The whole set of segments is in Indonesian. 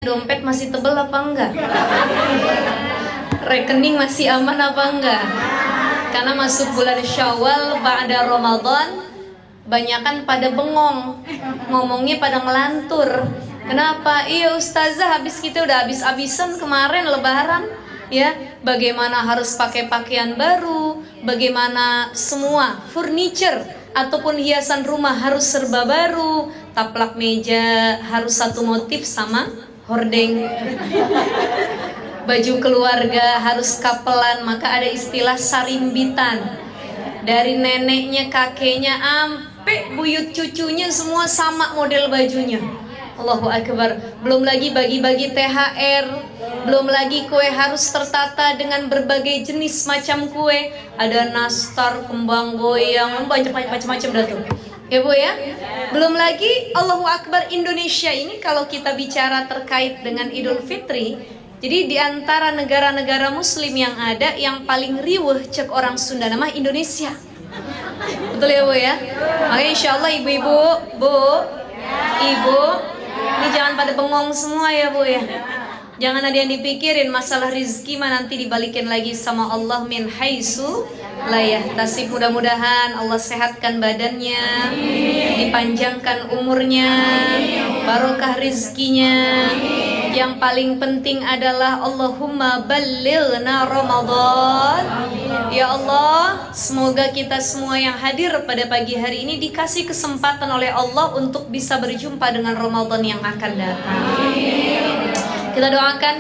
Dompet masih tebel apa enggak? Rekening masih aman apa enggak? Karena masuk bulan Syawal ba'da Ramadan, banyakan pada bengong, ngomongnya pada ngelantur. Kenapa? Iya ustazah, habis kita udah habis-habisan kemarin lebaran, ya. Bagaimana harus pakai pakaian baru, bagaimana semua furniture ataupun hiasan rumah harus serba baru, taplak meja harus satu motif sama hordeng, baju keluarga harus kapelan, maka ada istilah sarimbitan. Dari neneknya, kakeknya, ampe buyut cucunya semua sama model bajunya. Allahu Akbar. Belum lagi bagi-bagi THR, belum lagi kue harus tertata dengan berbagai jenis macam kue. Ada nastar, kembang goyang, banyak macam-macam dah tuh. Ya Bu ya. Belum lagi Allahu Akbar, Indonesia ini kalau kita bicara terkait dengan Idul Fitri, jadi di antara negara-negara muslim yang ada, yang paling riweuh cek orang Sunda nama Indonesia. Betul ya Bu ya? Makanya insya Allah ibu-ibu, ibu, ini jangan pada bengong semua ya Bu ya. Jangan ada yang dipikirin masalah rizki mah nanti dibalikin lagi sama Allah min haitsu la yahtasib. Mudah-mudahan Allah sehatkan badannya, dipanjangkan umurnya, barokah rizkinya. Yang paling penting adalah Allahumma ballighna Ramadan. Ya Allah, semoga kita semua yang hadir pada pagi hari ini dikasih kesempatan oleh Allah untuk bisa berjumpa dengan Ramadan yang akan datang. Kita doakan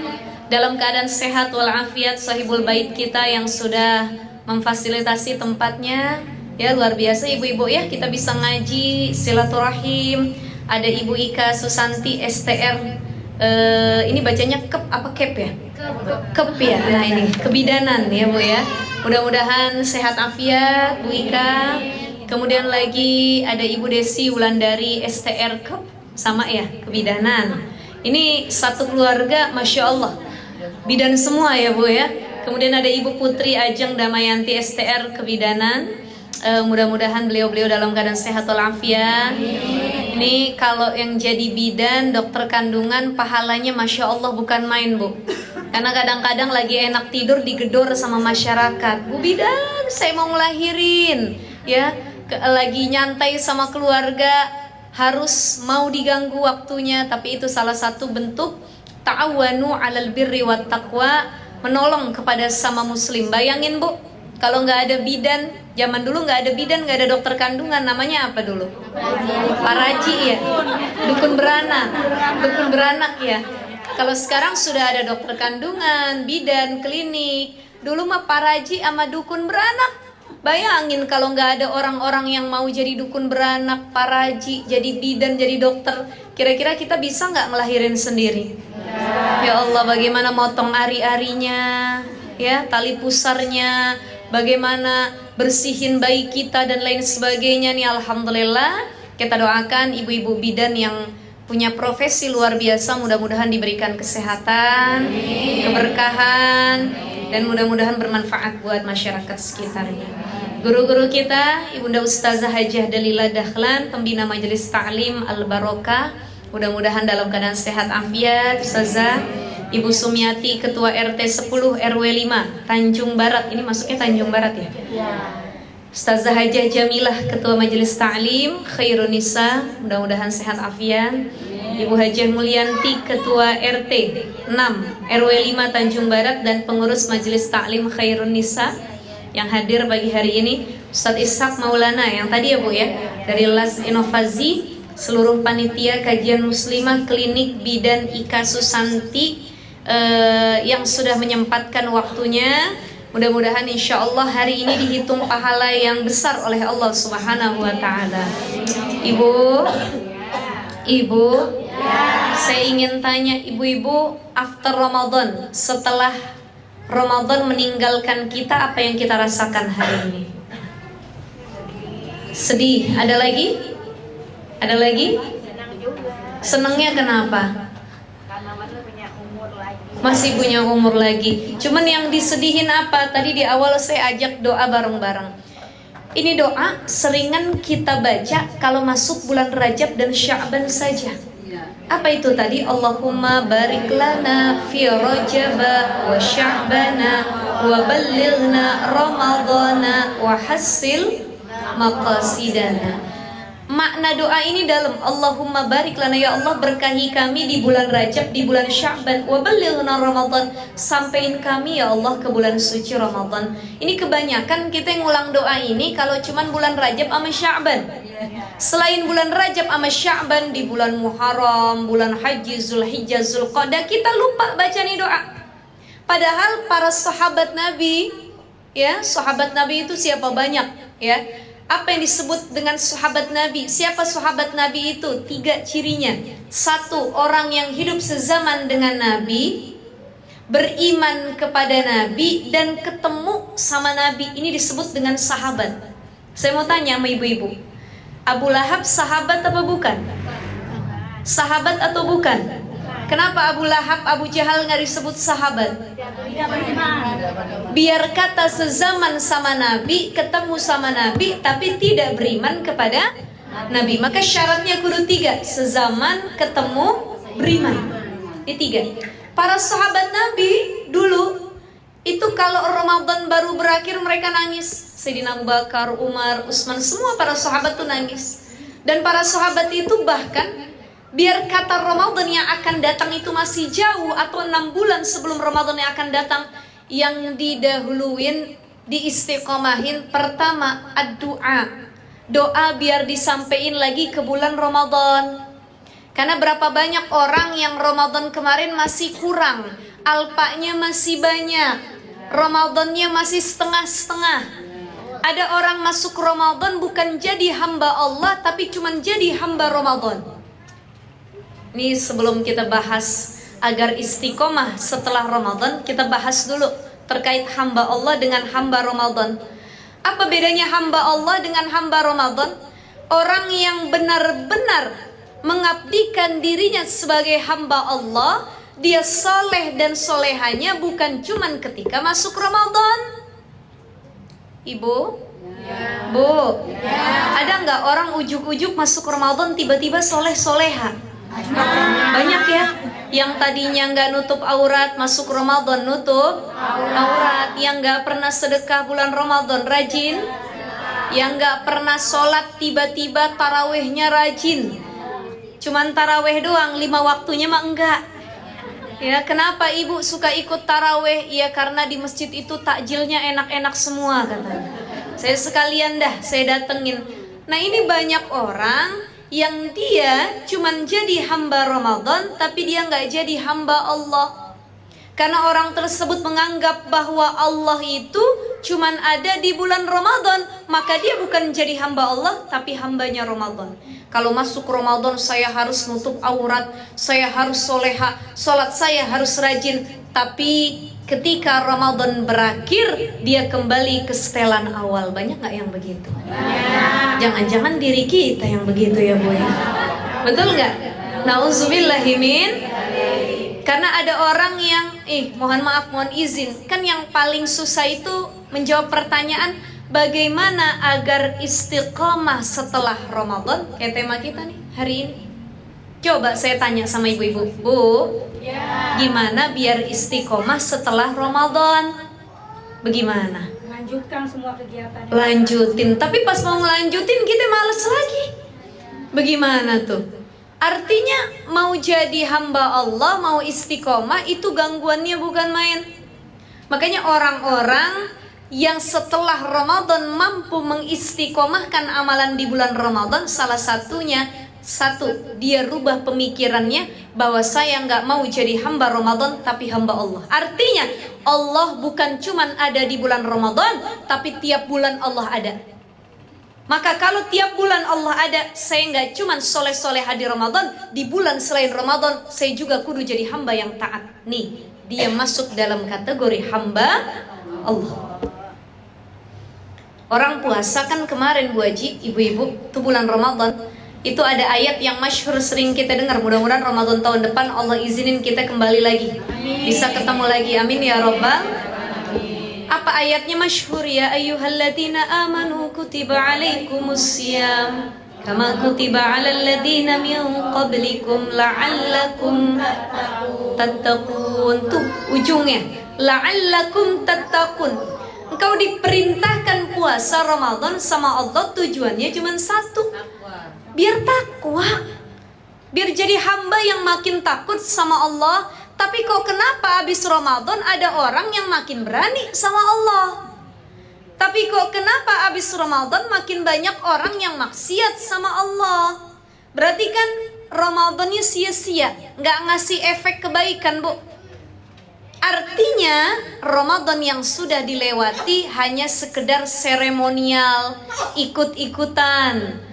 dalam keadaan sehat walafiat sahibul bait kita yang sudah memfasilitasi tempatnya. Ya luar biasa ibu-ibu ya, kita bisa ngaji, silaturahim. Ada Ibu Ika Susanti STR, ini bacanya kep apa kep ya? Kep ya. Nah ini kebidanan ya Bu ya. Mudah-mudahan sehat afiat Bu Ika. Kemudian lagi ada Ibu Desi Wulandari STR kep sama ya, kebidanan. Ini satu keluarga, Masya Allah, bidan semua ya Bu ya. Kemudian ada Ibu Putri Ajeng Damayanti STR kebidanan. Mudah-mudahan beliau-beliau dalam keadaan sehat walafiat. Ini kalau yang jadi bidan, dokter kandungan, pahalanya Masya Allah bukan main Bu. Karena kadang-kadang lagi enak tidur digedor sama masyarakat. Bu bidan, saya mau ngelahirin, ya, lagi nyantai sama keluarga, harus mau diganggu waktunya. Tapi itu salah satu bentuk ta'awanu 'alal birri wat taqwa, menolong kepada sama muslim. Bayangin Bu, kalau nggak ada bidan, zaman dulu nggak ada bidan, nggak ada dokter kandungan, namanya apa dulu? Paraji ya, dukun beranak ya. Kalau sekarang sudah ada dokter kandungan, bidan, klinik. Dulu mah paraji sama dukun beranak. Bayangin kalau nggak ada orang-orang yang mau jadi dukun beranak, paraji, jadi bidan, jadi dokter, kira-kira kita bisa nggak ngelahirin sendiri? Ya Allah, bagaimana motong ari-arinya, ya, tali pusarnya, bagaimana bersihin bayi kita dan lain sebagainya nih. Alhamdulillah, kita doakan ibu-ibu bidan yang punya profesi luar biasa, mudah-mudahan diberikan kesehatan, keberkahan, dan mudah-mudahan bermanfaat buat masyarakat sekitarnya. Guru-guru kita, Ibunda Ustazah Hajah Dalila Dahlan, pembina Majelis Ta'lim Al-Barokah, mudah-mudahan dalam keadaan sehat afiat. Ustazah Ibu Sumiati, Ketua RT 10 RW 5 Tanjung Barat, ini masuknya Tanjung Barat ya? Ustazah Hajah Jamilah, Ketua Majelis Ta'lim Khairun Nisa, mudah-mudahan sehat afiat. Ibu Hajah Mulyanti, Ketua RT 6 RW 5 Tanjung Barat dan pengurus Majelis Ta'lim Khairun Nisa yang hadir pagi hari ini. Ustadz Ishak Maulana yang tadi ya Bu ya, dari Las Inovasi, seluruh panitia kajian muslimah klinik bidan Ika Susanti yang sudah menyempatkan waktunya. Mudah-mudahan insya Allah hari ini dihitung pahala yang besar oleh Allah Subhanahu wa Ta'ala. Ibu, saya ingin tanya ibu-ibu, after Ramadan, setelah Ramadan meninggalkan kita, apa yang kita rasakan hari ini? Sedih. Ada lagi? Ada lagi? Senangnya kenapa? Masih punya umur lagi. Cuman yang disedihin apa? Tadi di awal saya ajak doa bareng-bareng. Ini doa seringan kita baca kalau masuk bulan Rajab dan Sya'ban saja. Apa itu tadi? Allahumma barik lana fi rajaba wa sya'bana wa ballighna ramadana wa hassil maqasidana. Makna doa ini dalam Allahumma barik lana, ya Allah berkahi kami di bulan Rajab, di bulan Sya'ban, wa ballighna Ramadan, sampaiin kami ya Allah ke bulan suci Ramadan. Ini kebanyakan kita yang ngulang doa ini kalau cuman bulan Rajab sama Sya'ban. Selain bulan Rajab sama Sya'ban, di bulan Muharram, bulan Haji, Zulhijjah, Zulqa'dah, kita lupa baca nih doa. Padahal para sahabat Nabi, ya, sahabat Nabi itu siapa banyak, ya. Apa yang disebut dengan sahabat Nabi? Siapa sahabat Nabi itu? 3 cirinya. 1, orang yang hidup sezaman dengan Nabi, beriman kepada Nabi, dan ketemu sama Nabi. Ini disebut dengan sahabat. Saya mau tanya sama ibu-ibu, Abu Lahab sahabat apa bukan? Sahabat atau bukan? Kenapa Abu Lahab, Abu Jahal nggak disebut sahabat? Biar kata sezaman sama Nabi, ketemu sama Nabi, tapi tidak beriman kepada Nabi. Maka syaratnya kudu 3, sezaman, ketemu, beriman. Ini 3. Para sahabat Nabi dulu itu kalau Ramadan baru berakhir mereka nangis. Sayyidina Abu Bakar, Umar, Utsman, semua para sahabat tuh nangis. Dan para sahabat itu bahkan biar kata Ramadan yang akan datang itu masih jauh atau 6 bulan sebelum Ramadan yang akan datang, yang didahuluin, diistiqomahin pertama ad-doa. Doa biar disampaikan lagi ke bulan Ramadan. Karena berapa banyak orang yang Ramadan kemarin masih kurang, alpanya masih banyak, Ramadannya masih setengah-setengah. Ada orang masuk Ramadan bukan jadi hamba Allah, tapi cuman jadi hamba Ramadan. Ini sebelum kita bahas agar istiqomah setelah Ramadan, kita bahas dulu terkait hamba Allah dengan hamba Ramadan. Apa bedanya hamba Allah dengan hamba Ramadan? Orang yang benar-benar mengabdikan dirinya sebagai hamba Allah, dia soleh dan solehanya bukan cuman ketika masuk Ramadan. Ibu? Ya. Bu? Ya. Ada nggak orang ujuk-ujuk masuk Ramadan tiba-tiba soleh-soleha? Banyak ya. Yang tadinya nggak nutup aurat masuk Ramadan nutup aurat. Yang nggak pernah sedekah bulan Ramadan rajin. Yang nggak pernah sholat tiba-tiba tarawehnya rajin. Cuman taraweh doang, 5 waktunya mah enggak. Ya, kenapa ibu suka ikut taraweh? Ya karena di masjid itu takjilnya enak-enak semua katanya. Saya sekalian dah, saya datengin. Nah ini banyak orang yang dia cuman jadi hamba Ramadan, tapi dia nggak jadi hamba Allah. Karena orang tersebut menganggap bahwa Allah itu cuman ada di bulan Ramadan, maka dia bukan jadi hamba Allah, tapi hambanya Ramadan. Kalau masuk Ramadan saya harus nutup aurat, saya harus soleha, sholat saya harus rajin. Tapi ketika Ramadan berakhir, dia kembali ke setelan awal. Banyak nggak yang begitu? Jangan-jangan diri kita yang begitu ya Bu ya? Betul nggak? Nauzubillahimin. Karena ada orang yang, mohon maaf, mohon izin, kan yang paling susah itu menjawab pertanyaan bagaimana agar istiqomah setelah Ramadan, kayak tema kita nih hari ini. Coba saya tanya sama ibu-ibu, Bu, gimana biar istiqomah setelah Ramadan? Bagaimana? Lanjutkan semua kegiatan. Lanjutin, tapi pas mau ngelanjutin kita males lagi. Bagaimana tuh? Artinya mau jadi hamba Allah, mau istiqomah itu gangguannya bukan main. Makanya orang-orang yang setelah Ramadan mampu mengistiqomahkan amalan di bulan Ramadan, salah satunya, dia rubah pemikirannya bahwa saya nggak mau jadi hamba Ramadan tapi hamba Allah. Artinya Allah bukan cuman ada di bulan Ramadan, tapi tiap bulan Allah ada. Maka kalau tiap bulan Allah ada, saya nggak cuman soleh-soleh di Ramadan, di bulan selain Ramadan saya juga kudu jadi hamba yang taat. Nih, dia masuk dalam kategori hamba Allah. Orang puasa kan kemarin Bu Haji, ibu-ibu, itu bulan Ramadan. Itu ada ayat yang masyhur sering kita dengar. Mudah-mudahan Ramadan tahun depan Allah izinin kita kembali lagi, bisa ketemu lagi, amin ya Rabbal. Apa ayatnya masyhur? Ya ayyuhalladzina amanu kutiba alaikumusiyam kama kutiba 'alal ladzina min qablikum la'allakum tattaqun. Tuh ujungnya, la'allakum tattaqun. Engkau diperintahkan puasa Ramadan sama Allah, tujuannya cuma satu, biar takwa, biar jadi hamba yang makin takut sama Allah. Tapi kok kenapa habis Ramadan ada orang yang makin berani sama Allah? Tapi kok kenapa abis Ramadan makin banyak orang yang maksiat sama Allah? Berarti kan Ramadannya sia-sia, nggak ngasih efek kebaikan, Bu. Artinya Ramadan yang sudah dilewati hanya sekedar seremonial, ikut-ikutan.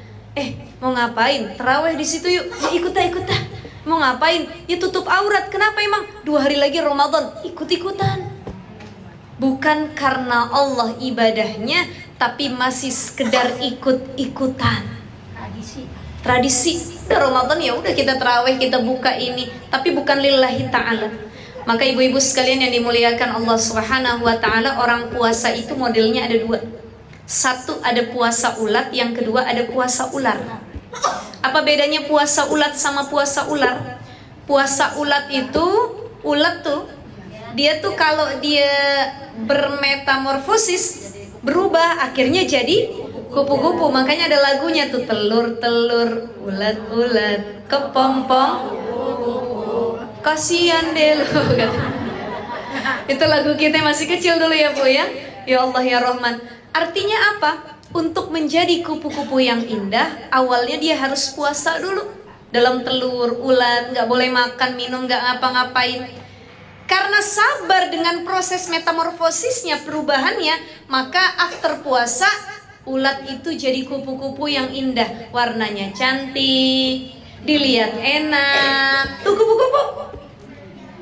Mau ngapain? Terawih di situ yuk, ya ikut-ikutan. Mau ngapain? Ya tutup aurat. Kenapa emang? 2 hari lagi Ramadan, ikut-ikutan. Bukan karena Allah ibadahnya, tapi masih sekedar ikut-ikutan. Tradisi. Udah Ramadan ya udah kita tarawih, kita buka ini, tapi bukan lillahi ta'ala. Maka ibu-ibu sekalian yang dimuliakan Allah Subhanahu wa taala, orang puasa itu modelnya ada 2. Satu ada puasa ulat, yang kedua ada puasa ular. Apa bedanya puasa ulat sama puasa ular? Puasa ulat itu, ulat tuh dia tuh kalau dia bermetamorfosis, berubah, akhirnya jadi kupu-kupu. Makanya ada lagunya tuh, telur-telur, ulat-ulat, kepompong, kasihan deh lo. Itu lagu kita masih kecil dulu ya Bu ya. Ya Allah ya Rahman. Artinya apa? Untuk menjadi kupu-kupu yang indah, awalnya dia harus puasa dulu. Dalam telur, ulat, nggak boleh makan, minum, nggak ngapa-ngapain. Karena sabar dengan proses metamorfosisnya, perubahannya, maka after puasa ulat itu jadi kupu-kupu yang indah, warnanya cantik, dilihat enak. Tuh kupu-kupu.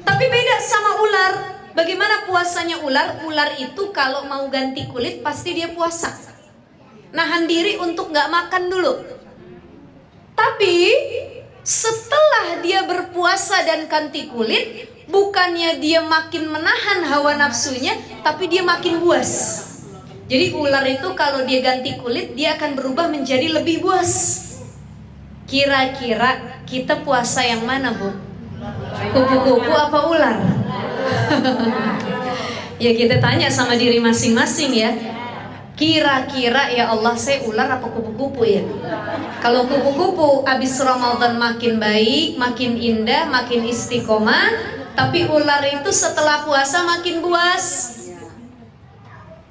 Tapi beda sama ular. Bagaimana puasanya ular? Ular itu kalau mau ganti kulit pasti dia puasa, nahan diri untuk nggak makan dulu. Tapi setelah dia berpuasa dan ganti kulit, bukannya dia makin menahan hawa nafsunya, tapi dia makin buas. Jadi ular itu kalau dia ganti kulit, dia akan berubah menjadi lebih buas. Kira-kira kita puasa yang mana, Bu? Kupu-kupu apa ular? Ya kita tanya sama diri masing-masing ya. Kira-kira ya Allah, saya ular apa kupu-kupu ya? Kalau kupu-kupu abis Ramadan makin baik, makin indah, makin istiqomah. Tapi ular itu setelah puasa makin buas.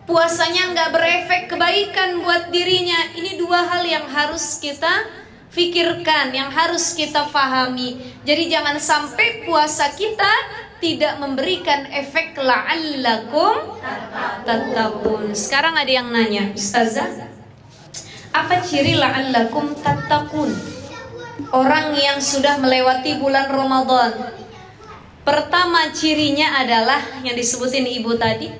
Puasanya nggak berefek kebaikan buat dirinya. Ini 2 hal yang harus kita pikirkan, yang harus kita pahami. Jadi jangan sampai puasa kita tidak memberikan efek la'allakum tattaqun. Sekarang ada yang nanya, Ustazah, apa ciri la'allakum tattaqun? Orang yang sudah melewati bulan Ramadan. Pertama cirinya adalah yang disebutin ibu tadi,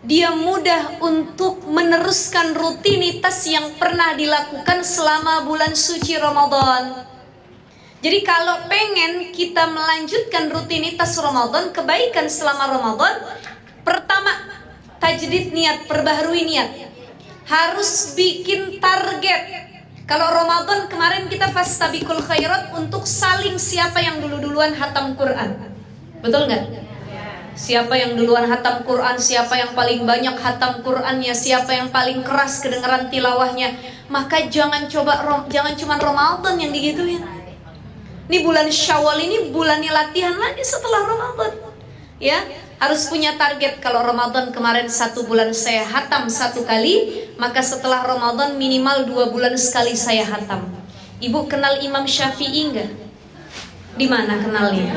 dia mudah untuk meneruskan rutinitas yang pernah dilakukan selama bulan suci Ramadan. Jadi kalau pengen kita melanjutkan rutinitas Ramadan, kebaikan selama Ramadan, pertama tajdid niat, perbaharui niat. Harus bikin target. Kalau Ramadan kemarin kita fastabiqul khairat, untuk saling siapa yang duluan hatam Quran. Betul nggak? Siapa yang duluan hatam Quran, siapa yang paling banyak hatam Qurannya, siapa yang paling keras kedengaran tilawahnya. Maka jangan cuma Ramadan yang digituin. Ini bulan Syawal ini bulannya latihan lagi setelah Ramadan. Ya, harus punya target. Kalau Ramadan kemarin 1 bulan saya hatam 1 kali, maka setelah Ramadan minimal 2 bulan sekali saya hatam. Ibu kenal Imam Syafi'i enggak? Di mana kenalnya?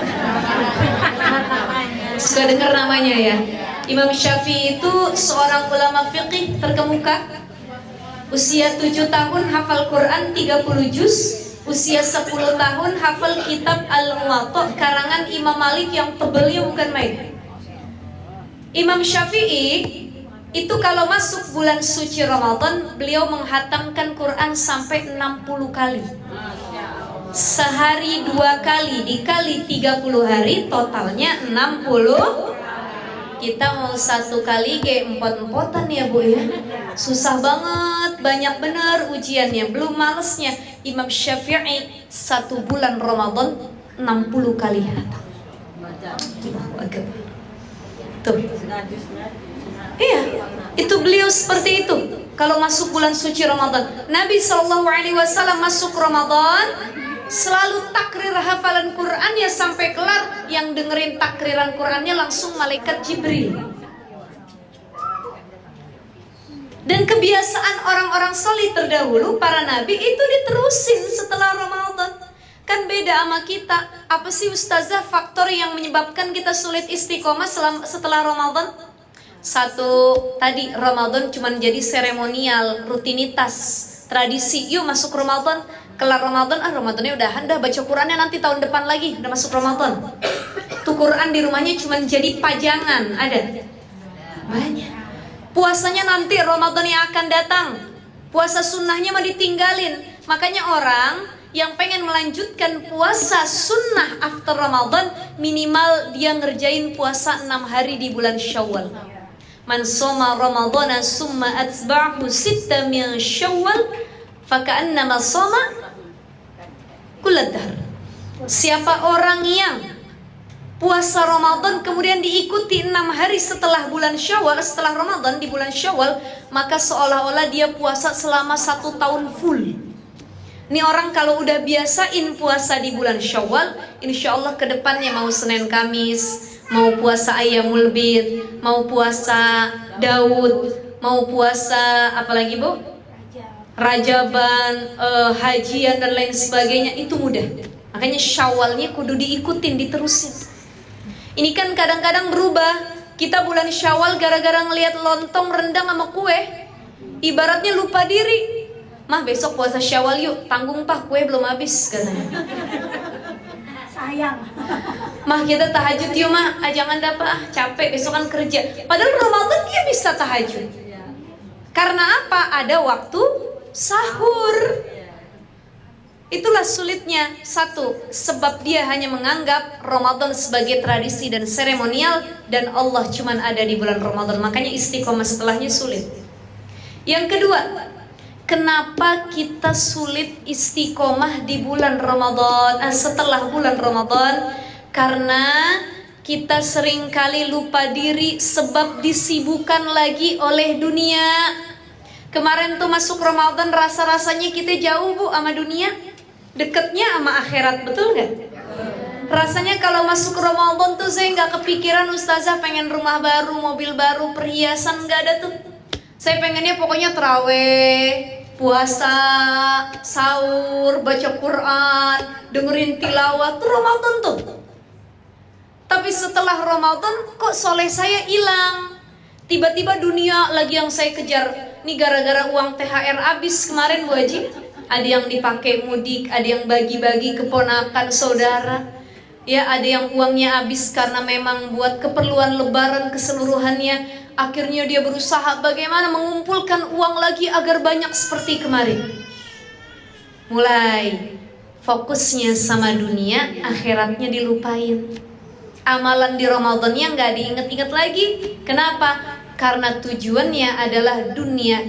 Suka dengar namanya ya. Imam Syafi'i itu seorang ulama fiqih terkemuka. Usia 7 tahun hafal Quran 30 juz. Usia 10 tahun hafal kitab Al-Muwatta karangan Imam Malik yang tebelnya bukan main. Imam Syafi'i itu kalau masuk bulan suci Ramadan, beliau menghatamkan Quran sampai 60 kali. Sehari 2 kali dikali 30 hari, totalnya 60. kita mau 1 kali kayak empot-empotan ya Bu ya. Susah banget, banyak bener ujiannya. Belum malesnya Imam Syafi'i 1 bulan Ramadan 60 kali hatam. Tuh. Iya, itu beliau seperti itu. Kalau masuk bulan suci Ramadan, Nabi SAW masuk Ramadan selalu takrir hafalan Qurannya sampai kelar. Yang dengerin takriran Qurannya langsung malaikat Jibril. Dan kebiasaan orang-orang soleh terdahulu, para nabi itu diterusin setelah Ramadan. Kan beda sama kita. Apa sih Ustazah faktor yang menyebabkan kita sulit istiqomah setelah Ramadan? 1, tadi Ramadan cuma jadi seremonial, rutinitas, tradisi. Yuk masuk Ramadan, kelar Ramadan, Ramadannya udahan dah, baca Qurannya nanti tahun depan lagi, udah masuk Ramadan. Tuh Quran di rumahnya cuma jadi pajangan, ada banyak. Puasanya nanti Ramadan yang akan datang, puasa sunnahnya mah ditinggalin. Makanya orang yang pengen melanjutkan puasa sunnah after Ramadan, minimal dia ngerjain puasa 6 hari di bulan Syawal. Man soma Ramadana summa atba'hu 6 min Syawal faka'annama soma kullad dahr. Siapa orang yang puasa Ramadan kemudian diikuti 6 hari setelah bulan Syawal, setelah Ramadan di bulan Syawal, maka seolah-olah dia puasa selama 1 tahun full. Ini orang kalau udah biasain puasa di bulan Syawal, insya Allah ke depannya mau Senin Kamis, mau puasa Ayyamul Bid, mau puasa Daud, mau puasa apalagi Bu? Rajaban, hajian dan lain sebagainya, itu mudah. Makanya Syawalnya kudu diikutin, diterusin. Ini kan kadang-kadang berubah. Kita bulan Syawal gara-gara ngelihat lontong, rendang sama kue, ibaratnya lupa diri. Mah besok puasa Syawal yuk, tanggung Pak, kue belum habis katanya. Sayang. Mah kita tahajud yuk mah, jangan dapat capek besok kan kerja. Padahal Ramadan dia bisa tahajud. Karena apa? Ada waktu sahur. Itulah sulitnya. 1, sebab dia hanya menganggap Ramadan sebagai tradisi dan seremonial, dan Allah cuman ada di bulan Ramadan. Makanya istiqomah setelahnya sulit. Yang kedua, kenapa kita sulit istiqomah di bulan Ramadan, setelah bulan Ramadan? Karena kita seringkali lupa diri sebab disibukkan lagi oleh dunia. Kemarin tuh masuk Ramadan rasa-rasanya kita jauh Bu sama dunia, deketnya sama akhirat, betul nggak? Rasanya kalau masuk Ramadan tuh saya nggak kepikiran Ustazah pengen rumah baru, mobil baru, perhiasan, nggak ada tuh. Saya pengennya pokoknya terawih, puasa, sahur, baca Quran, dengerin tilawat, tuh Ramadan tuh. Tapi setelah Ramadan kok soleh saya hilang. Tiba-tiba dunia lagi yang saya kejar. Ini gara-gara uang THR habis kemarin Bu Haji. Ada yang dipakai mudik, ada yang bagi-bagi keponakan saudara. Ya, ada yang uangnya habis karena memang buat keperluan lebaran keseluruhannya. Akhirnya dia berusaha bagaimana mengumpulkan uang lagi agar banyak seperti kemarin. Mulai fokusnya sama dunia, akhiratnya dilupain. Amalan di Ramadannya nggak diinget-inget lagi. Kenapa? Karena tujuannya adalah dunia.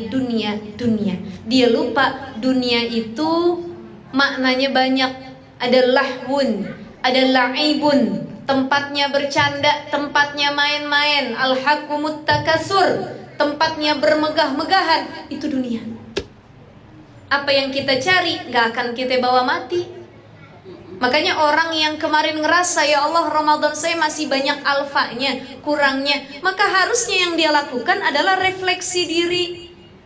Dia lupa dunia itu maknanya banyak. Ada lahwun, ada la'ibun, tempatnya bercanda, tempatnya main-main. Al-hakumut takasur, tempatnya bermegah-megahan. Itu dunia. Apa yang kita cari nggak akan kita bawa mati. Makanya orang yang kemarin ngerasa ya Allah Ramadan saya masih banyak alfanya, kurangnya, maka harusnya yang dia lakukan adalah refleksi diri,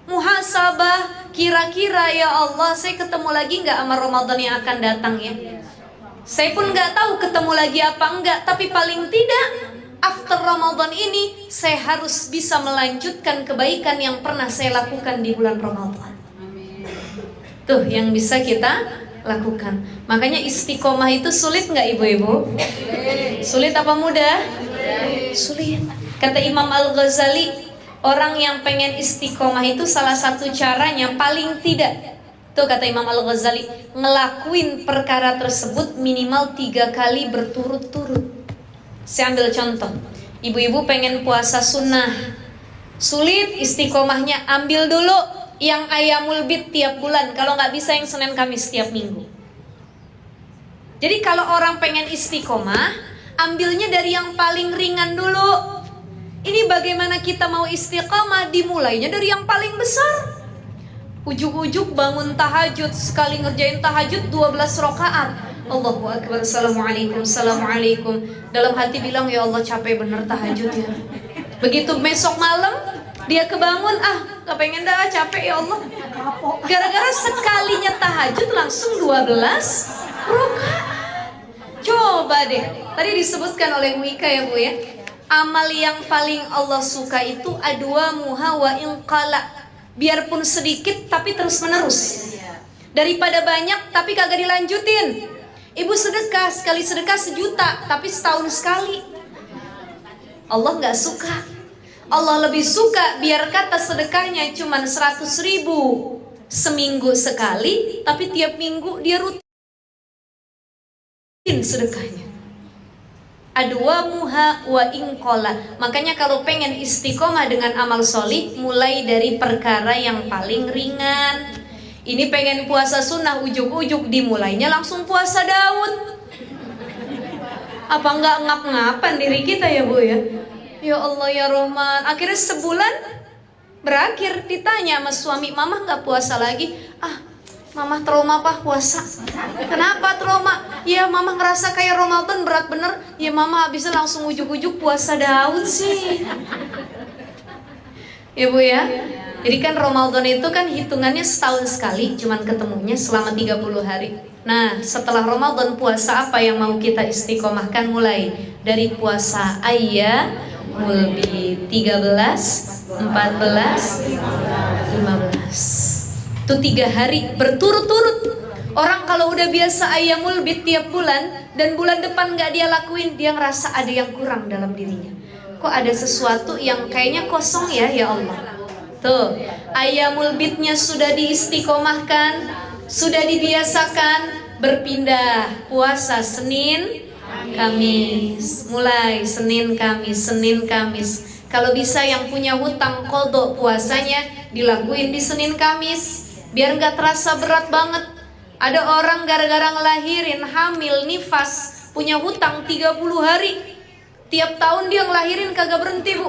muhasabah. Kira-kira ya Allah saya ketemu lagi nggak sama Ramadan yang akan datang ya? Saya pun nggak tahu ketemu lagi apa enggak, tapi paling tidak after Ramadan ini saya harus bisa melanjutkan kebaikan yang pernah saya lakukan di bulan Ramadan. Tuh yang bisa kita lakukan. Makanya istiqomah itu sulit nggak ibu-ibu? Sulit apa mudah? Sulit. Kata Imam Al-Ghazali, orang yang pengen istiqomah itu salah satu caranya paling tidak, tuh kata Imam Al-Ghazali, ngelakuin perkara tersebut minimal 3 kali berturut-turut. Saya ambil contoh. Ibu-ibu pengen puasa sunnah, sulit istiqomahnya, ambil dulu yang ayamul bid tiap bulan. Kalau nggak bisa yang Senin Kamis tiap minggu. Jadi kalau orang pengen istiqomah, ambilnya dari yang paling ringan dulu. Ini bagaimana kita mau istiqomah, dimulainya dari yang paling besar. Ujuk-ujuk bangun tahajud, sekali ngerjain tahajud 12 rakaat. Allahu Akbar, Assalamualaikum, Assalamualaikum. Dalam hati bilang, ya Allah capek bener tahajud ya. Begitu besok malam, dia kebangun, gak pengen dah, capek ya Allah. Gara-gara sekalinya tahajud langsung 12 rakaat. Coba deh, tadi disebutkan oleh Wika ya Bu ya, amal yang paling Allah suka itu adwa muha wa inqala. Biarpun sedikit tapi terus menerus, daripada banyak tapi kagak dilanjutin. Ibu sedekah, sekali sedekah 1 juta tapi setahun sekali, Allah gak suka. Allah lebih suka biar kata sedekahnya cuman 100.000 seminggu sekali, tapi tiap minggu dia rutin sedekahnya. Adwa muha wa inqala. Makanya kalau pengen istiqomah dengan amal solih, mulai dari perkara yang paling ringan. Ini pengen puasa sunnah, ujuk-ujuk dimulainya langsung puasa Daud. Apa enggak ngap-ngapan diri kita ya Bu ya? Ya Allah ya Rahman. Akhirnya sebulan berakhir, ditanya sama suami, Mama enggak puasa lagi? Mama trauma Pak puasa. Kenapa trauma? Ya Mama ngerasa kayak Ramadan berat bener. Ya Mama habisnya langsung ujuk-ujuk puasa Daud sih. Ya Bu ya. Jadi kan Ramadan itu kan hitungannya setahun sekali, cuman ketemunya selama 30 hari. Nah setelah Ramadan, puasa apa yang mau kita istiqomahkan? Mulai dari puasa Ayyamul Bid 13, 14, 15. Itu 3 hari berturut-turut. Orang kalau udah biasa Ayyamul Bid tiap bulan, dan bulan depan gak dia lakuin, dia ngerasa ada yang kurang dalam dirinya. Kok ada sesuatu yang kayaknya kosong ya, ya Allah. Tuh, Ayyamul Bidnya sudah diistiqomahkan, sudah dibiasakan, berpindah puasa Senin, Kamis. Mulai Senin, Kamis, Senin, Kamis. Kalau bisa yang punya hutang qadha puasanya dilakuin di Senin, Kamis, biar nggak terasa berat banget. Ada orang gara-gara ngelahirin, hamil, nifas, punya hutang 30 hari. Tiap tahun dia ngelahirin kagak berhenti Bu.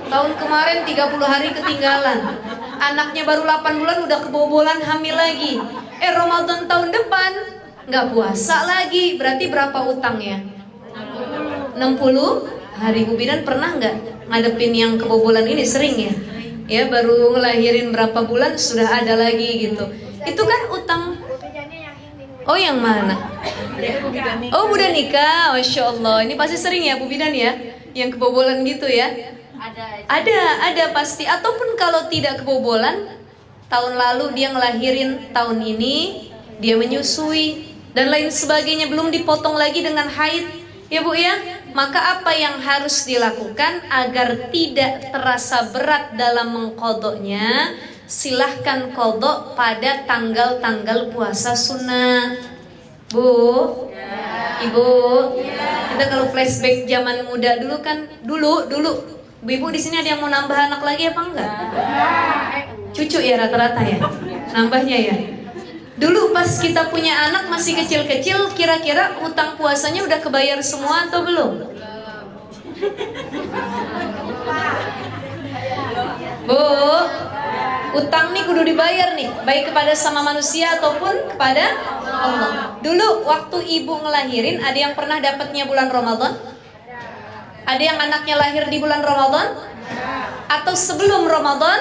Tahun kemarin 30 hari ketinggalan. Anaknya baru 8 bulan udah kebobolan hamil lagi. Ramadan tahun depan nggak puasa lagi. Berarti berapa utangnya? 60 hari. Bu Bidan pernah nggak ngadepin yang kebobolan ini? Sering ya? Ya baru ngelahirin berapa bulan sudah ada lagi gitu. Itu kan utang. Oh yang mana? Oh udah nikah, Masya Allah. Ini pasti sering ya Bu Bidan ya, yang kebobolan gitu ya. Ada pasti. Ataupun kalau tidak kebobolan, tahun lalu dia ngelahirin, tahun ini dia menyusui dan lain sebagainya, belum dipotong lagi dengan haid ya Bu ya. Maka apa yang harus dilakukan agar tidak terasa berat dalam mengqadhanya? Silahkan qadha pada tanggal-tanggal puasa sunnah. Bu, Ibu, kita kalau flashback zaman muda dulu kan, dulu ibu di sini ada yang mau nambah anak lagi apa enggak? Cucu ya rata-rata ya, nambahnya ya. Dulu pas kita punya anak masih kecil-kecil, kira-kira hutang puasanya udah kebayar semua atau belum? Bu, utang nih kudu dibayar nih, baik kepada sama manusia ataupun kepada Allah. Dulu waktu ibu ngelahirin, ada yang pernah dapatnya bulan Ramadan? Ada yang anaknya lahir di bulan Ramadan? Atau sebelum Ramadan?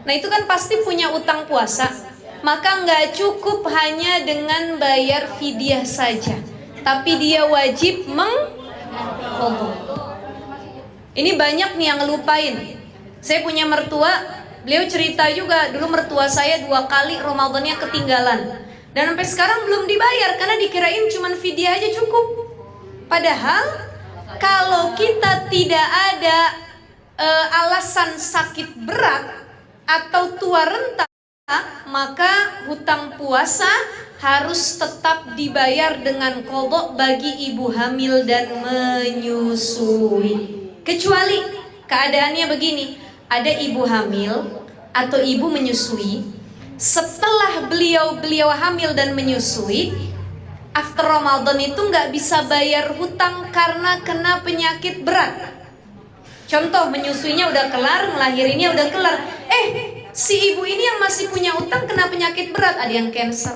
Nah itu kan pasti punya utang puasa. Maka nggak cukup hanya dengan bayar fidyah saja, tapi dia wajib mengqadha. Ini banyak nih yang ngelupain. Saya punya mertua, beliau cerita juga, dulu mertua saya 2 kali Ramadannya ketinggalan. Dan sampai sekarang belum dibayar karena dikirain cuman fidyah aja cukup. Padahal kalau kita tidak ada alasan sakit berat atau tua renta, maka hutang puasa harus tetap dibayar dengan qadha bagi ibu hamil dan menyusui. Kecuali keadaannya begini, ada ibu hamil atau ibu menyusui, setelah beliau hamil dan menyusui, after Ramadan itu nggak bisa bayar hutang karena kena penyakit berat. Contoh, menyusuinya udah kelar, melahirinya udah kelar, si ibu ini yang masih punya utang kena penyakit berat, ada yang cancer,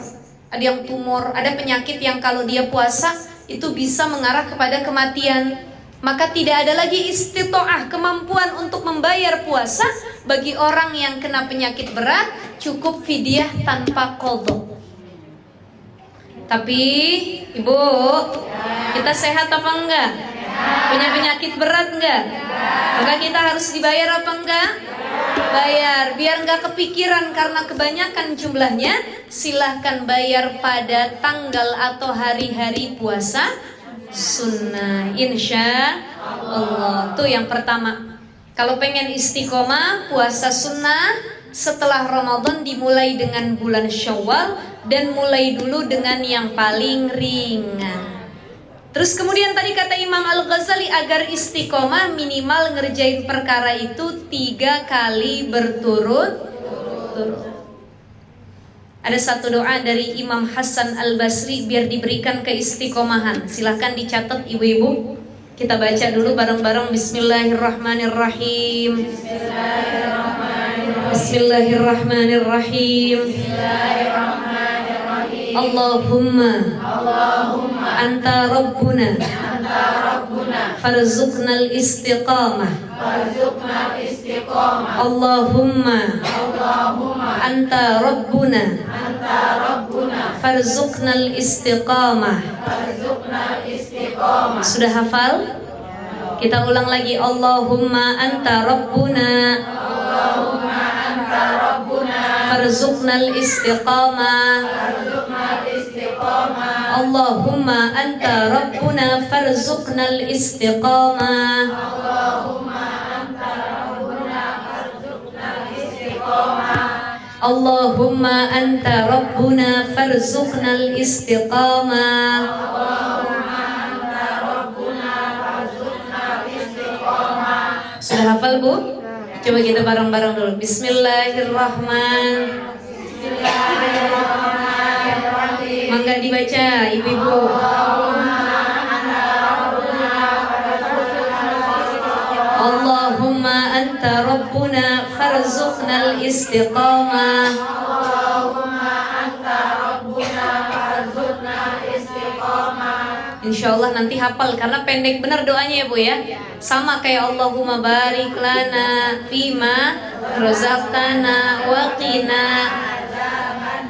ada yang tumor, ada penyakit yang kalau dia puasa itu bisa mengarah kepada kematian. Maka tidak ada lagi istitoah, kemampuan untuk membayar puasa bagi orang yang kena penyakit berat, cukup fidyah tanpa qadha. Tapi ibu, kita sehat apa enggak? Punya penyakit berat enggak? Maka kita harus dibayar apa enggak? Bayar, biar enggak kepikiran karena kebanyakan jumlahnya. Silahkan bayar pada tanggal atau hari-hari puasa sunnah, insya Allah. Tuh yang pertama. Kalau pengen istiqomah puasa sunnah setelah Ramadan, dimulai dengan bulan Syawal dan mulai dulu dengan yang paling ringan. Terus kemudian tadi kata Imam Al-Ghazali, agar istiqomah minimal ngerjain perkara itu 3 kali berturut-turut. Ada satu doa dari Imam Hasan Al-Basri biar diberikan keistiqomahan. Silahkan dicatat ibu-ibu. Kita baca dulu bareng-bareng. Bismillahirrahmanirrahim. Bismillahirrahmanirrahim. Allahumma anta rabbuna farzuqnal istiqamah. Allahumma anta rabbuna farzuqnal istiqamah. Sudah hafal? Kita ulang lagi. Allahumma anta rabbuna farzuqnal istiqamah. Allahumma anta rabbuna farzuqnal istiqamah. Allahumma anta rabbuna farzuqnal istiqamah. Sudah hafal bu? Coba kita bareng-bareng dulu. Bismillahirrahmanirrahim. Mangga dibaca ibu-ibu. Allahumma anta rabbuna farzuqnal istiqamah. Insyaallah nanti hafal karena pendek benar doanya ya bu ya. Sama kayak Allahumma barik lana fima razaqtana wa qina.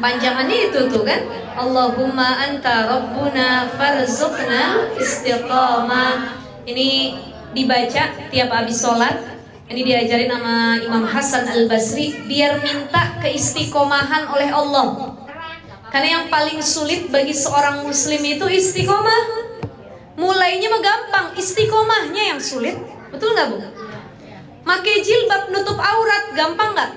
Panjangannya itu tuh kan. Allahumma anta rabbuna farzuqnal istiqamah. Ini dibaca tiap habis sholat. Ini diajarin sama Imam Hasan Al-Basri biar minta keistiqomahan oleh Allah. Karena yang paling sulit bagi seorang muslim itu istiqomah. Mulainya mah gampang, istiqomahnya yang sulit. Betul nggak bu? Pakai jilbab nutup aurat gampang nggak?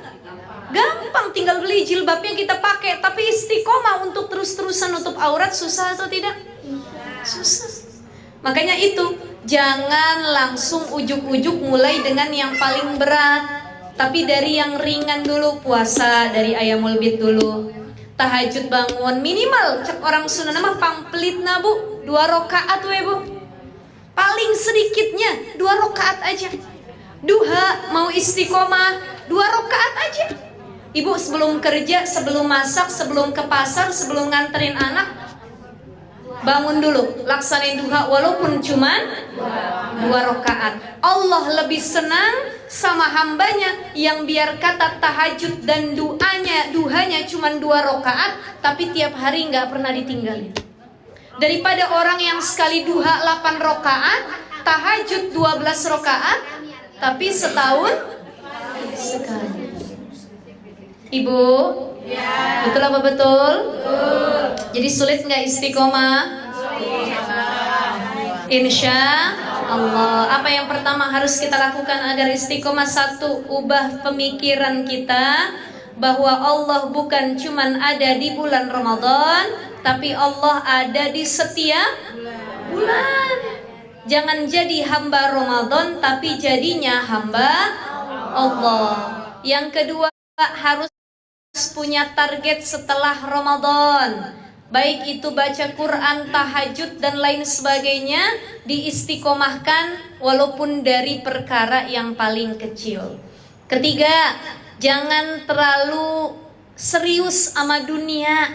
Gampang, tinggal beli jilbabnya kita pakai. Tapi istiqomah untuk terus-terusan nutup aurat susah atau tidak? Susah. Makanya itu, jangan langsung ujuk-ujuk mulai dengan yang paling berat. Tapi dari yang ringan dulu. Puasa dari ayamul bid dulu. Tahajud bangun minimal cek orang sunnah mah pampelit na bu 2 rakaat we bu. Paling sedikitnya 2 rakaat aja. Duha mau istiqomah 2 rakaat aja. Ibu sebelum kerja, sebelum masak, sebelum ke pasar, sebelum nganterin anak, bangun dulu, laksanain duha walaupun cuman 2 rakaat. Allah lebih senang sama hambanya yang biar kata tahajud dan duhanya cuman 2 rakaat tapi tiap hari nggak pernah ditinggalin, daripada orang yang sekali duha 8 rakaat, tahajud 12 rakaat tapi setahun sekali. Ibu, ya. Betul apa betul? Betul. Jadi sulit nggak istiqomah? Insya Allah. Apa yang pertama harus kita lakukan agar istiqomah? 1, ubah pemikiran kita bahwa Allah bukan cuman ada di bulan Ramadan, tapi Allah ada di setiap bulan. Jangan jadi hamba Ramadan, tapi jadinya hamba Allah. Yang kedua, harus punya target setelah Ramadan. Baik itu baca Quran, tahajud dan lain sebagainya, diistiqomahkan walaupun dari perkara yang paling kecil. Ketiga, jangan terlalu serius sama dunia.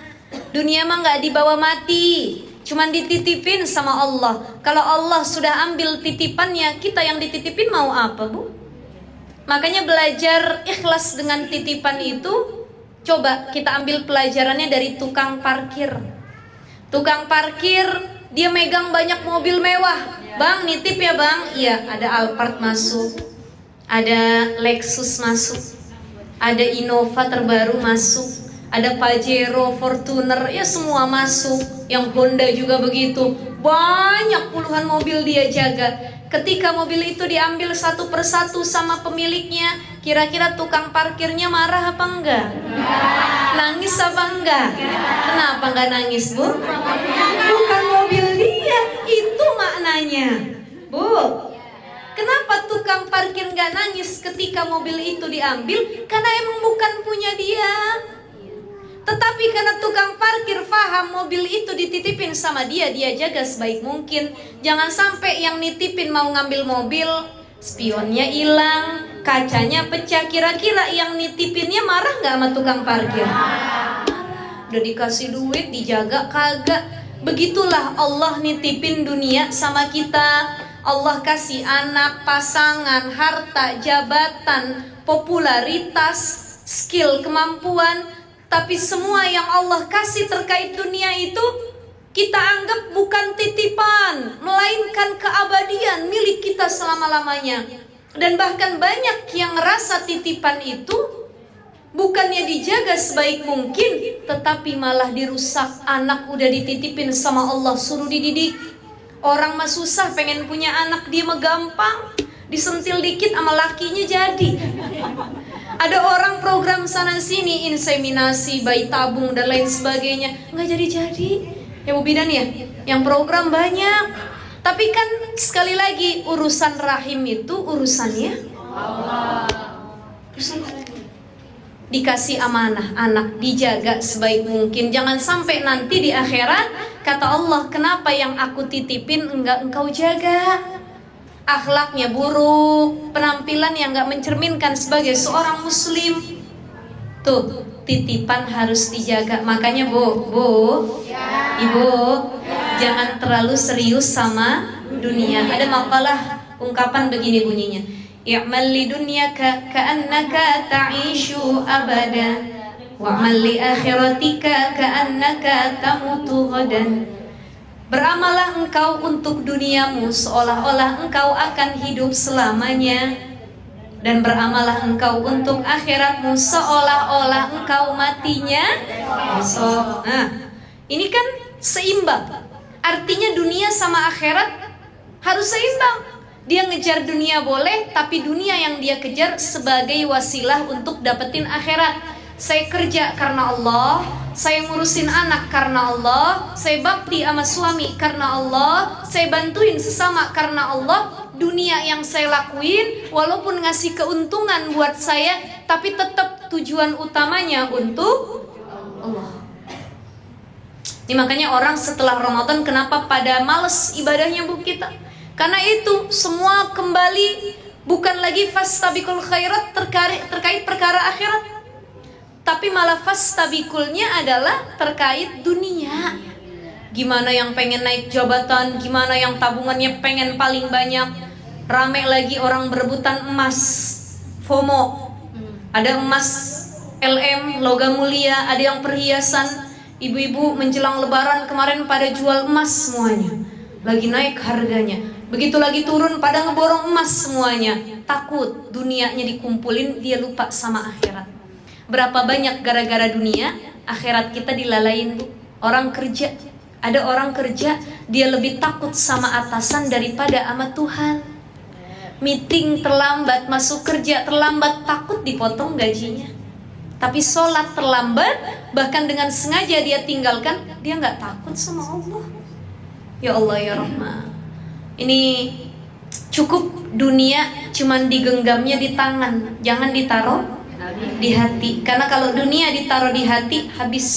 Dunia mah gak dibawa mati, cuman dititipin sama Allah. Kalau Allah sudah ambil titipannya, kita yang dititipin mau apa, Bu? Makanya belajar ikhlas dengan titipan itu. Coba kita ambil pelajarannya dari tukang parkir. Tukang parkir, dia megang banyak mobil mewah. Bang, nitip ya bang? Iya, ada Alphard masuk, ada Lexus masuk, ada Innova terbaru masuk, ada Pajero, Fortuner, ya semua masuk. Yang Honda juga begitu. Banyak puluhan mobil dia jaga. Ketika mobil itu diambil satu persatu sama pemiliknya, kira-kira tukang parkirnya marah apa enggak? Nangis apa enggak? Kenapa enggak nangis, Bu? Bukan mobil dia, itu maknanya, Bu. Kenapa tukang parkir enggak nangis ketika mobil itu diambil? Karena emang bukan punya dia. Tetapi karena tukang parkir paham mobil itu dititipin sama dia, dia jaga sebaik mungkin. Jangan sampai yang nitipin mau ngambil mobil, spionnya hilang, kacanya pecah. Kira-kira yang nitipinnya marah gak sama tukang parkir? Udah dikasih duit, dijaga kagak. Begitulah Allah nitipin dunia sama kita. Allah kasih anak, pasangan, harta, jabatan, popularitas, skill, kemampuan. Tapi semua yang Allah kasih terkait dunia itu kita anggap bukan titipan, melainkan keabadian milik kita selama-lamanya. Dan bahkan banyak yang ngerasa titipan itu bukannya dijaga sebaik mungkin, tetapi malah dirusak. Anak udah dititipin sama Allah, suruh dididik. Orang mah susah pengen punya anak, dia mah gampang, disentil dikit sama lakinya jadi. Ada orang program sana sini, inseminasi, bayi tabung dan lain sebagainya, nggak jadi-jadi. Ya Bu Bidan ya, yang program banyak. Tapi kan sekali lagi urusan rahim itu urusannya Allah. Dikasih amanah anak, dijaga sebaik mungkin. Jangan sampai nanti di akhirat kata Allah, kenapa yang aku titipin enggak engkau jaga? Akhlaknya buruk, penampilan yang gak mencerminkan sebagai seorang muslim. Tuh, titipan harus dijaga. Makanya Bu, Ibu, jangan terlalu serius sama dunia. Ada makalah ungkapan begini bunyinya, i'mal li dunyaka ka'annaka ta'ishu abada wa'mal li akhiratika ka'annaka tamutu ghadan. Beramallah engkau untuk duniamu seolah-olah engkau akan hidup selamanya, dan beramallah engkau untuk akhiratmu seolah-olah engkau matinya besok. Nah, ini kan seimbang. Artinya dunia sama akhirat harus seimbang. Dia ngejar dunia boleh, tapi dunia yang dia kejar sebagai wasilah untuk dapetin akhirat. Saya kerja karena Allah, saya ngurusin anak karena Allah, saya bakti sama suami karena Allah, saya bantuin sesama karena Allah. Dunia yang saya lakuin walaupun ngasih keuntungan buat saya, tapi tetap tujuan utamanya untuk Allah. Ini makanya orang setelah Ramadan kenapa pada males ibadahnya Bu kita? Karena itu semua kembali bukan lagi fastabiqul khairat terkait perkara akhirat, tapi malah fastabiqulnya adalah terkait dunia. Gimana yang pengen naik jabatan, gimana yang tabungannya pengen paling banyak. Rame lagi orang berebutan emas, FOMO. Ada emas LM, logam mulia, ada yang perhiasan. Ibu-ibu menjelang lebaran kemarin pada jual emas semuanya, lagi naik harganya. Begitu lagi turun pada ngeborong emas semuanya. Takut dunianya dikumpulin, dia lupa sama akhirat. Berapa banyak gara-gara dunia, akhirat kita dilalain Bu. Orang kerja, ada orang kerja, dia lebih takut sama atasan daripada sama Tuhan. Meeting terlambat, masuk kerja terlambat, takut dipotong gajinya. Tapi sholat terlambat, bahkan dengan sengaja dia tinggalkan, dia gak takut sama Allah. Ya Allah ya Rahman. Ini cukup dunia cuman digenggamnya di tangan, jangan ditaruh di hati. Karena kalau dunia ditaruh di hati habis.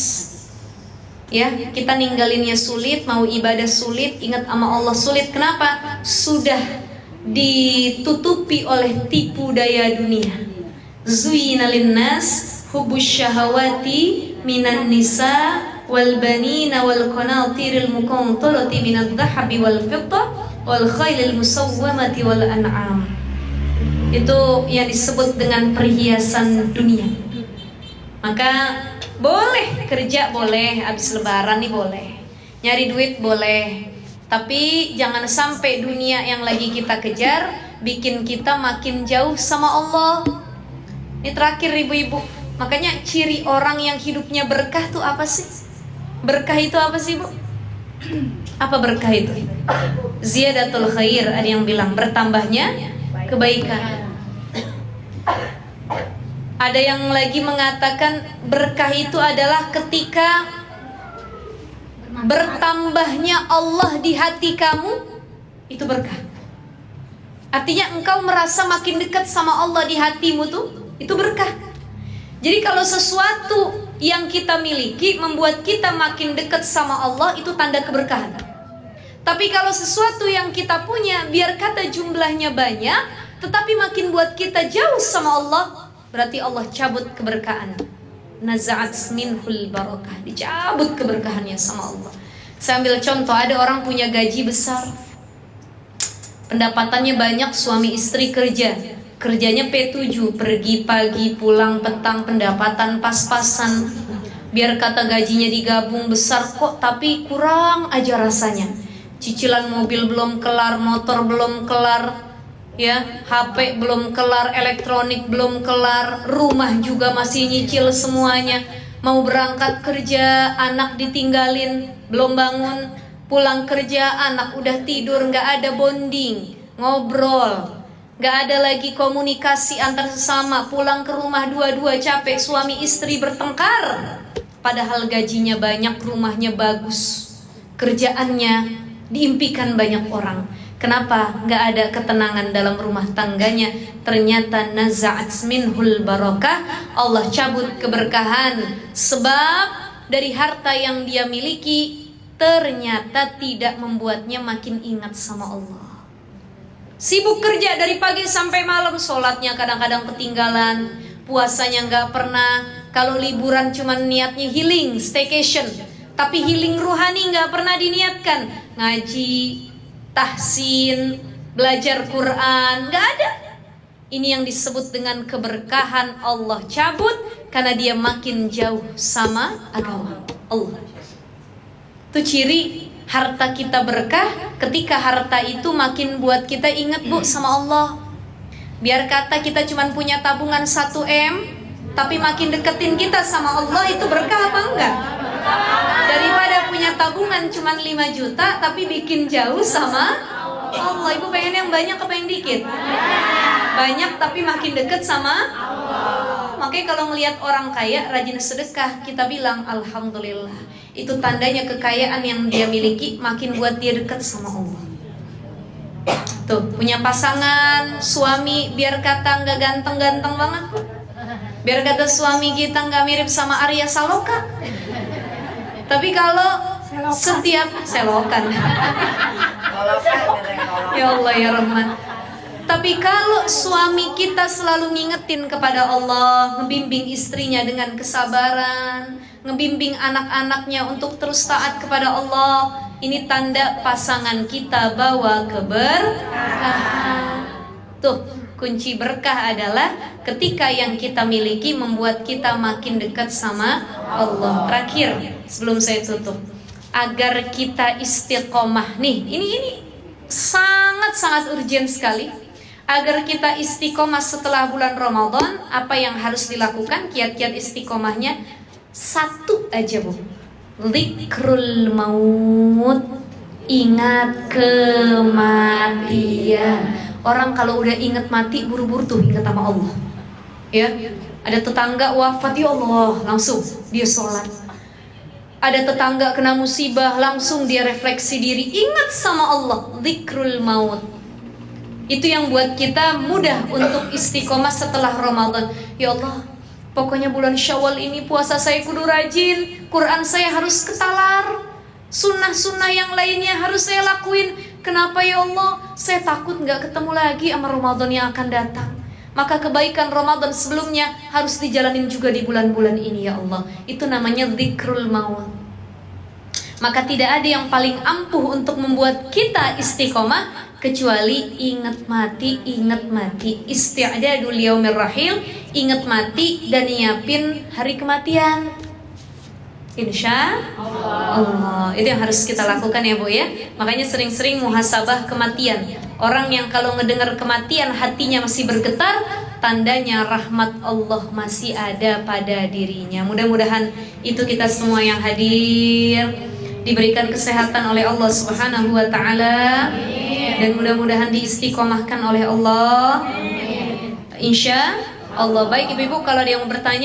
Ya, kita ninggalinnya sulit, mau ibadah sulit, ingat sama Allah sulit. Kenapa? Sudah ditutupi oleh tipu daya dunia. Zuyina linnas hubbus syahawati minan nisa wal banina wal qanatiril muqantarati minadh dhahabi wal fiddah wal khailil musawwamati wal an'am. Itu yang disebut dengan perhiasan dunia. Maka boleh kerja, boleh habis lebaran nih, boleh nyari duit, boleh, tapi jangan sampai dunia yang lagi kita kejar bikin kita makin jauh sama Allah. Ini terakhir ibu-ibu, makanya ciri orang yang hidupnya berkah tuh apa sih? Berkah itu apa sih, Bu? Apa berkah itu? Ziyadatul khair, ada yang bilang bertambahnya kebaikan. Ada yang lagi mengatakan berkah itu adalah ketika bertambahnya Allah di hati kamu, itu berkah. Artinya engkau merasa makin dekat sama Allah di hatimu tuh, itu berkah. Jadi kalau sesuatu yang kita miliki membuat kita makin dekat sama Allah, itu tanda keberkahan. Tapi kalau sesuatu yang kita punya, biar kata jumlahnya banyak, tetapi makin buat kita jauh sama Allah, berarti Allah cabut keberkahan. Naza'at minhul barakah, dicabut keberkahannya sama Allah. Saya ambil contoh, ada orang punya gaji besar, pendapatannya banyak, suami istri kerja, kerjanya P7, pergi pagi pulang petang, pendapatan pas-pasan. Biar kata gajinya digabung besar kok, tapi kurang aja rasanya. Cicilan mobil belum kelar, motor belum kelar, ya, HP belum kelar, elektronik belum kelar, rumah juga masih nyicil semuanya. Mau berangkat kerja, anak ditinggalin, belum bangun. Pulang kerja, anak udah tidur, nggak ada bonding, ngobrol, nggak ada lagi komunikasi antar sesama. Pulang ke rumah dua-dua capek, suami istri bertengkar. Padahal gajinya banyak, rumahnya bagus, kerjaannya diimpikan banyak orang. Kenapa nggak ada ketenangan dalam rumah tangganya? Ternyata naza'at minhul barakah, Allah cabut keberkahan. Sebab dari harta yang dia miliki ternyata tidak membuatnya makin ingat sama Allah. Sibuk kerja dari pagi sampai malam, sholatnya kadang-kadang ketinggalan, puasanya nggak pernah. Kalau liburan cuman niatnya healing, staycation, tapi healing ruhani nggak pernah diniatkan. Ngaji, tahsin, belajar Quran, nggak ada. Ini yang disebut dengan keberkahan. Allah cabut karena dia makin jauh sama agama Allah. Itu ciri harta kita berkah, ketika harta itu makin buat kita ingat, Bu, sama Allah. Biar kata kita cuma punya tabungan 1M, tapi makin deketin kita sama Allah, itu berkah apa enggak? Daripada punya tabungan cuma 5 juta tapi bikin jauh sama Allah. Ibu pengen yang banyak apa yang dikit? Banyak tapi makin deket sama Allah. Makanya kalau ngelihat orang kaya rajin sedekah, kita bilang alhamdulillah. Itu tandanya kekayaan yang dia miliki makin buat dia dekat sama Allah. Tuh, punya pasangan, suami biar kata nggak ganteng-ganteng banget, biar kata suami kita nggak mirip sama Arya Saloka, tapi kalau setiap selokan ya Allah ya Rahman. Tapi kalau suami kita selalu ngingetin kepada Allah, ngebimbing istrinya dengan kesabaran, ngebimbing anak-anaknya untuk terus taat kepada Allah, ini tanda pasangan kita bawa keberkahan. Tuh, kunci berkah adalah ketika yang kita miliki membuat kita makin dekat sama Allah. Terakhir, sebelum saya tutup, agar kita istiqomah. Nih, ini sangat-sangat urgent sekali. Agar kita istiqomah setelah bulan Ramadan, apa yang harus dilakukan? Kiat-kiat istiqomahnya satu aja, Bu. Zikrul maut, ingat kematian. Orang kalau udah ingat mati, buru-buru tuh ingat sama Allah. Ya, ada tetangga wafat, ya Allah, langsung dia sholat. Ada tetangga kena musibah, langsung dia refleksi diri, ingat sama Allah, dzikrul maut. Itu yang buat kita mudah untuk istiqomah setelah Ramadan. Ya Allah, pokoknya bulan Syawal ini puasa saya kudu rajin, Quran saya harus ketalar, sunnah-sunnah yang lainnya harus saya lakuin. Kenapa ya Allah? Saya takut gak ketemu lagi sama Ramadan yang akan datang. Maka kebaikan Ramadan sebelumnya harus dijalanin juga di bulan-bulan ini ya Allah. Itu namanya dzikrul maut. Maka tidak ada yang paling ampuh untuk membuat kita istiqomah kecuali ingat mati, ingat mati. Isti'dadul yaumir rahil, ingat mati dan nyiapin hari kematian. Insya Allah. Itu yang harus kita lakukan ya Bu ya. Makanya sering-sering muhasabah kematian. Orang yang kalau ngedengar kematian hatinya masih bergetar, tandanya rahmat Allah masih ada pada dirinya. Mudah-mudahan itu kita semua yang hadir diberikan kesehatan oleh Allah Subhanahu wa taala dan mudah-mudahan diistiqomahkan oleh Allah. Insya Allah. Baik Ibu-ibu, kalau ada yang mau bertanya